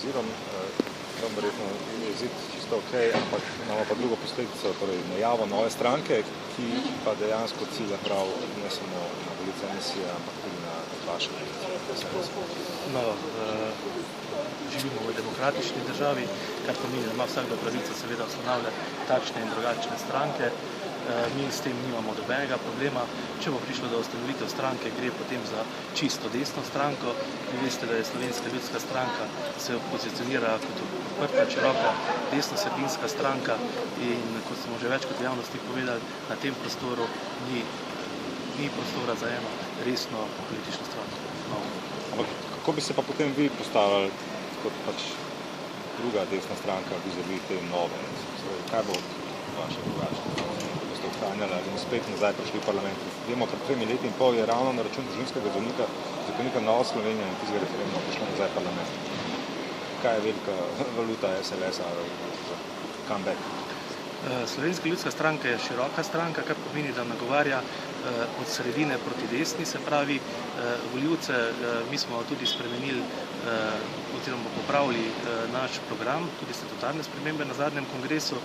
odzirom. Tam verjetno je izid čisto ok, ampak imamo pa drugo posledico, torej najavo nove stranke, ki pa dejansko cilja prav ne samo na volitve NSI, ampak tudi na vaše volitve. No, živimo v demokratični državi, kar pomeni, da ima vsakdo pravico seveda ustanavljati takšne in drugačne stranke. Mi s tem nimamo nobenega problema. Če bo prišlo do ustanovitev stranke, gre potem za čisto desno stranko. Vi veste, da je Slovenska ljudska stranka se pozicionira kot odprta, široka, desnosredinska stranka in kot smo že večkrat v javnosti povedali, na tem prostoru ni prostora za eno resno politično stranko. No. Ampak kako bi se pa potem vi postavljali kot pač druga desna stranka vis-a-vis te nove? Kaj bo vaše drugače? Ali bomo spet nazaj prišli v parlament. Vemo, pred 3 leti in pol je ravno na račun družinskega zakonika Nova Slovenija in tistega referenduma prišlo nazaj v parlament. Kaj je velika valuta SLS-a za comeback? Slovenska ljudska stranka je široka stranka, kar pomeni, da nagovarja od sredine proti desni, se pravi volivce. Mi smo tudi spremenili oziroma popravili naš program, tudi statutarne spremembe na zadnjem kongresu.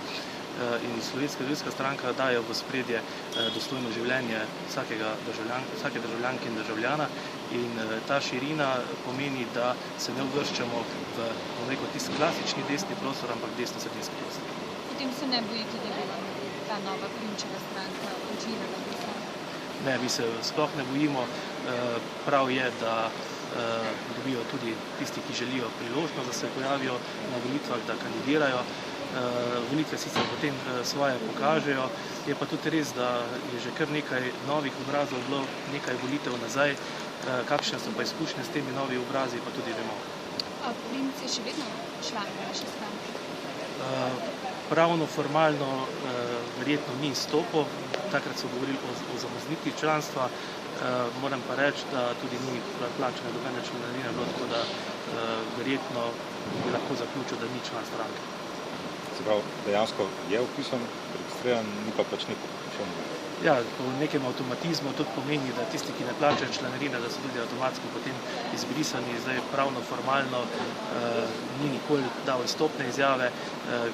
In Slovenska ljudska stranka daje v spredje dostojno življenje vsake državljanke in državljana in ta širina pomeni, da se ne uvrščamo v tisti klasični desni prostor, ampak desno-sredinski prostor. Potem se ne bojite, da bi ta nova Klinčeva stranka odžirala prostor? Ne, mi se sploh ne bojimo. Prav je, da dobijo tudi tisti, ki želijo priložnost, da se pojavijo na volitvah, da kandidirajo. Volitve sicer potem svoje pokažejo, je pa tudi res, da je že kar nekaj novih obrazov bilo nekaj volitev nazaj, kakšne so pa izkušnje s temi novi obrazi, pa tudi vemo. A Klinc je še vedno član vaše stranke? Pravno, formalno verjetno ni izstopil, takrat so govorili o zamrznitvi članstva, moram pa reči, da tudi ni plačane dobene članarine bilo, tako da verjetno bi lahko zaključil, da ni član stranke. Se pravi, dejansko je vpisan, registriran, ni pa pač neko vpisan. Ja, po nekem avtomatizmu tudi pomeni, da tisti, ki ne plačajo članarine, da so tudi avtomatsko potem izbrisani. Zdaj pravno, formalno ni nikoli dal izstopne izjave,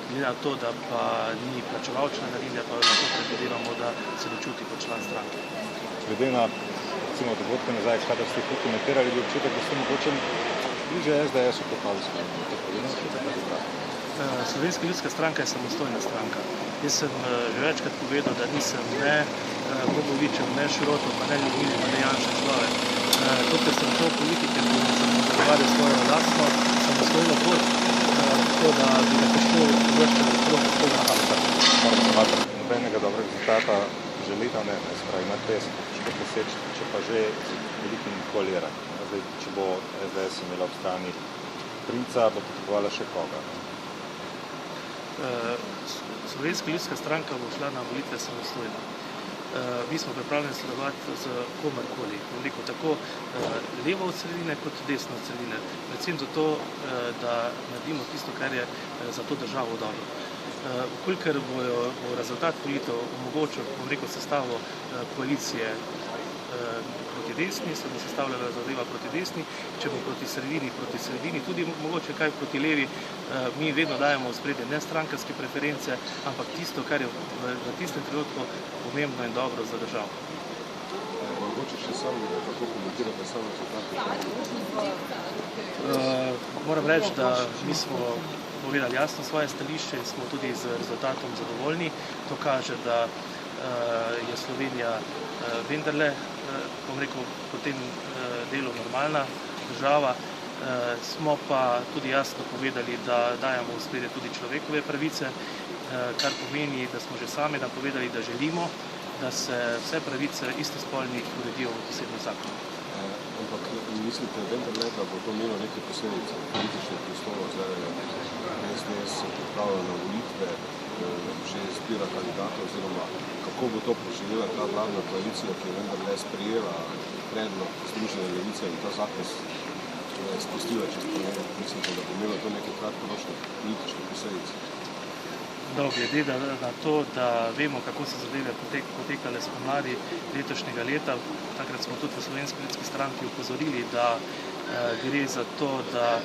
glede na to, da pa ni plačeval članarine, pa lahko predvidevamo, da se ne čuti kot član stranke. Glede na recimo dogodke nazaj, kadar ste jih komentirali, bi občutek, da ste mogoče bliže SDS-u kot Novi Sloveniji. Slovenska ljudska stranka je samostojna stranka. Jaz sem že večkrat povedal, da nisem ne Bogovičev, ne Šrotov, pa ne Ljubili, pa ne Janša človek. Dokler sem šel v politike, sem zagovarjal svojo lastno samostojno pot, tako da bi ga težko uvrščali sploh s koga napaka. Moramo imati nobenega dobrega rezultata že leta ne, se pravi, ima 50 težko poseči, če pa že z velikim koaliranjem. Zdaj, če bo SDS imela ob strani Princa, bo potrebovala še koga. Slovenska ljudska stranka bo šla na volitve samostojno. Mi smo pripravljeni sodelovati z komerkoli, tako levo od sredine kot desno od sredine. Predvsem zato, da naredimo tisto, kar je za to državo dobro. Vkolikor bo rezultat volitev omogočil, sestavo koalicije proti desni, se bo sestavljala zadeva proti desni, če bo proti sredini, tudi mogoče kaj proti levi, mi vedno dajemo v spredje ne strankarske preference, ampak tisto, kar je v tistem trenutku pomembno in dobro za državo. Mogoče še samo, kako komentirate samo rezultate? Moram reči, da mi smo povedali jasno svoje stališče in smo tudi z rezultatom zadovoljni. To kaže, da je Slovenija vendarle, po tem delu normalna država. Smo pa tudi jasno povedali, da dajemo v spredje tudi človekove pravice, kar pomeni, da smo že sami napovedali, da želimo, da se vse pravice istospolnih uredijo v posebnem zakonu. Ampak mislite vendarle, da bo to imelo neke posledice politične prostorov, zdaj SDS se pripravlja na volitve, že izbira kandidata, oziroma kako bo to preživela ta vladna koalicija, ki je vendarle sprejela predlog Združene levice in ta zakon spustila čez parlament. Mislite, da bo imelo to neke kratkoročne politične posledice? No, glede na to, da vemo, kako so zadeve potekale spomladi letošnjega leta, takrat smo tudi v Slovenski ljudski stranki upozorili, da gre za to, da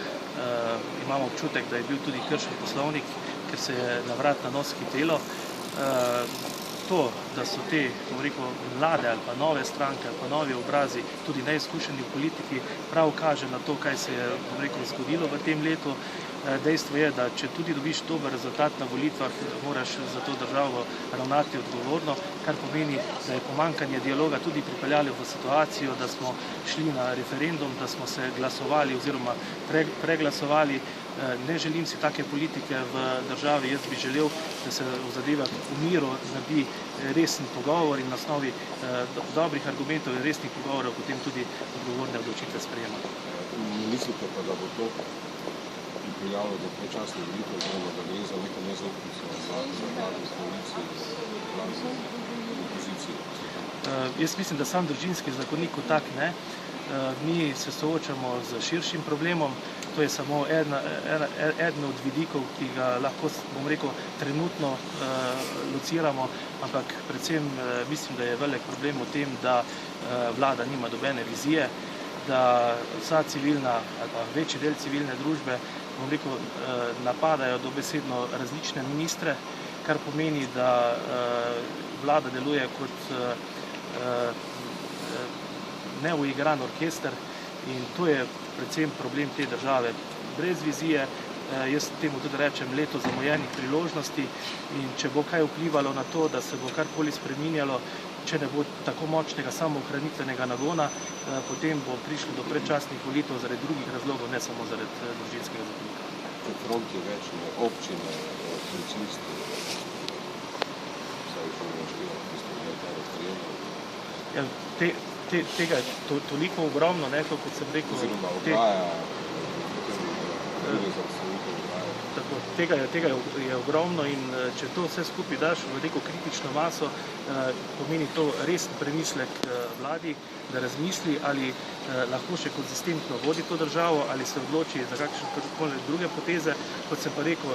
imamo občutek, da je bil tudi kršen poslovnik, ker se je na vrat na nos hitelo. To, da so te, bomo rekel, mlade ali pa nove stranke ali pa novi obrazi, tudi neizkušeni v politiki, prav kaže na to, kaj se je, bomo rekel, zgodilo v tem letu. Dejstvo je, da če tudi dobiš dober rezultat na volitvah, moraš za to državo ravnati odgovorno, kar pomeni, da je pomanjkanje dialoga tudi pripeljalo v situacijo, da smo šli na referendum, da smo se glasovali oziroma preglasovali. Ne želim si take politike v državi, jaz bi želel, da se v zadevah v miru naredi resen pogovor in na osnovi dobrih argumentov in resnih pogovorov potem tudi odgovorne odločitve sprejemati. Mislite pa, da bo to pripeljalo do predčasnih volitev, oziroma da gre za neko nezaupnico vladne koalicije, vladne opozicije? Jaz mislim, da sam družinski zakonik kot tak ne. Mi se soočamo z širšim problemom, to je samo eden od vidikov, ki ga lahko, bom rekel, trenutno lociramo, ampak predvsem mislim, da je velik problem v tem, da vlada nima nobene vizije, da vsa civilna ali pa večji del civilne družbe, bom rekel, napadajo dobesedno različne ministre, kar pomeni, da vlada deluje kot neuigran orkester in to je predvsem problem te države. Brez vizije, jaz temu tudi rečem leto zamujenih priložnosti in če bo kaj vplivalo na to, da se bo karkoli spreminjalo, če ne bo tako močnega samoohranitvenega nagona, potem bo prišlo do predčasnih volitev zaradi drugih razlogov, ne samo zaradi družinskega zakonika. Če front je več, občine, policisti, vsaj še nešteva, ki ste bili ta referendum. Tega je toliko ogromno, kot sem rekel. Oziroma ograja, druge zastavitev ograje. Tako, tega je ogromno in če to vse skupaj daš v neko kritično maso, pomeni to resen premislek vladi, da razmisli, ali lahko še konzistentno vodi to državo, ali se odloči za kakšne druge poteze. Kot sem pa rekel,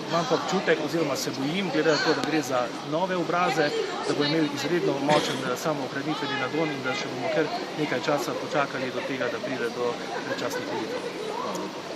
imam pa občutek, oziroma se bojim, glede na to, da gre za nove obraze, da bo imeli izredno močen samoohranitveni nagon in da še bomo kar nekaj časa počakali do tega, da pride do predčasnih volitev.